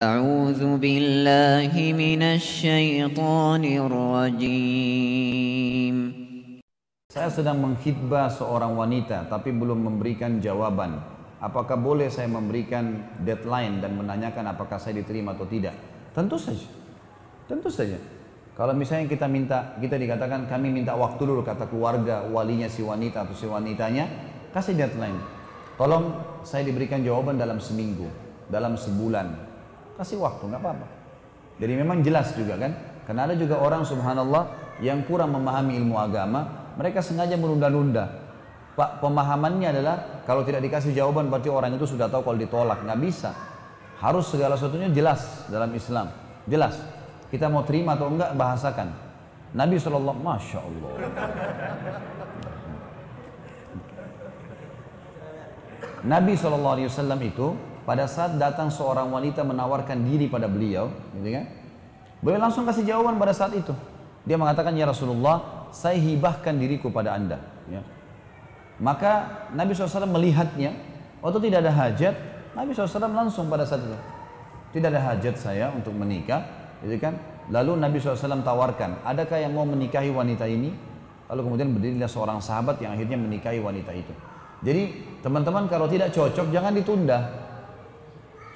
أعوذ بالله من الشيطان الرجيم. Saya sedang mengkhidbah seorang wanita tapi belum memberikan jawaban. Apakah boleh saya memberikan deadline dan menanyakan apakah saya diterima atau tidak? Tentu saja. Tentu saja. Kalau misalnya kita dikatakan kami minta waktu dulu, kata keluarga, walinya si wanita atau si wanitanya, kasih deadline. Tolong saya diberikan jawaban dalam seminggu, dalam sebulan. Kasih waktu, nggak apa-apa. Jadi memang jelas juga kan, karena ada juga orang subhanallah yang kurang memahami ilmu agama, mereka sengaja menunda-nunda. Pak, pemahamannya adalah kalau tidak dikasih jawaban berarti orang itu sudah tahu kalau ditolak. Nggak bisa. Harus segala sesuatunya jelas dalam Islam. Jelas. Kita mau terima atau enggak, bahasakan. Nabi SAW, Masya Allah. Nabi SAW itu pada saat datang seorang wanita menawarkan diri pada beliau, gitu kan? Beliau langsung kasih jawaban pada saat itu. Dia mengatakan, ya Rasulullah, saya hibahkan diriku pada anda. Ya. Maka Nabi SAW melihatnya, waktu tidak ada hajat, Nabi SAW langsung pada saat itu, tidak ada hajat saya untuk menikah, gitu kan? Lalu Nabi SAW tawarkan, adakah yang mau menikahi wanita ini? Lalu kemudian berdirilah seorang sahabat yang akhirnya menikahi wanita itu. Jadi teman-teman kalau tidak cocok jangan ditunda.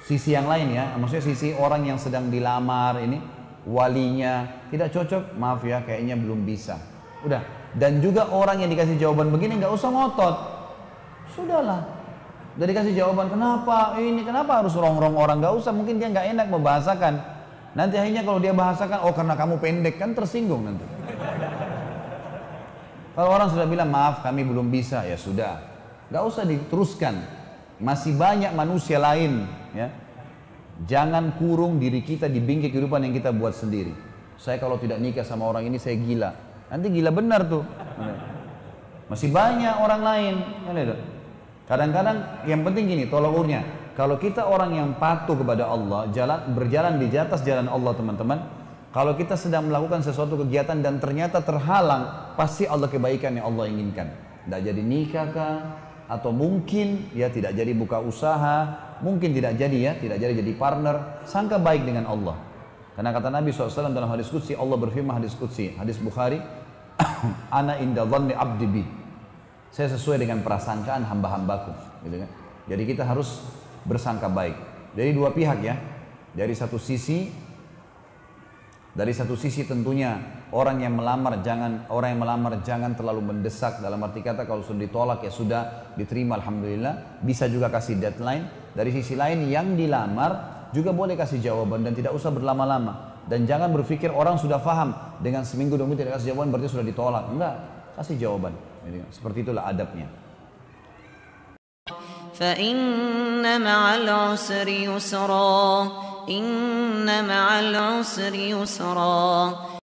Sisi yang lain ya, maksudnya sisi orang yang sedang dilamar ini, walinya tidak cocok, maaf ya kayaknya belum bisa. Udah. Dan juga orang yang dikasih jawaban begini nggak usah ngotot. Sudahlah. Udah dikasih jawaban, kenapa ini, kenapa harus rongrong orang, nggak usah, mungkin dia nggak enak membahasakan. Nanti akhirnya kalau dia bahasakan, oh karena kamu pendek, kan tersinggung nanti. Kalau orang sudah bilang maaf kami belum bisa, ya sudah, nggak usah diteruskan. Masih banyak manusia lain, ya. Jangan kurung diri kita di bingkai kehidupan yang kita buat sendiri. Saya kalau tidak nikah sama orang ini saya gila. Nanti gila benar tuh. Masih banyak orang lain. Kadang-kadang yang penting gini, tolak ukurnya. Kalau kita orang yang patuh kepada Allah, berjalan di atas jalan Allah teman-teman. Kalau kita sedang melakukan sesuatu kegiatan dan ternyata terhalang, pasti Allah kebaikan yang Allah inginkan. Tidak jadi nikah kah? Atau mungkin ya tidak jadi buka usaha, mungkin tidak jadi partner, sangka baik dengan Allah. Karena kata Nabi SAW dalam hadis qudsi, Allah berfirman hadis qudsi, hadis Bukhari, ana inda dhanni abdi bi, saya sesuai dengan prasangkaan hamba-hambaku, gitu kan. Jadi kita harus bersangka baik. Dari dua pihak ya. Dari satu sisi tentunya orang yang melamar jangan terlalu mendesak, dalam arti kata kalau sudah ditolak ya sudah, diterima alhamdulillah, bisa juga kasih deadline. Dari sisi lain yang dilamar juga boleh kasih jawaban dan tidak usah berlama-lama, dan jangan berpikir orang sudah paham dengan seminggu 2 minggu tidak kasih jawaban berarti sudah ditolak. Enggak, kasih jawaban. Seperti itulah adabnya. فَإِنَّ مَعَ الْعُسْرِ يُسْرًا إِنَّ مَعَ الْعُسْرِ يُسْرًا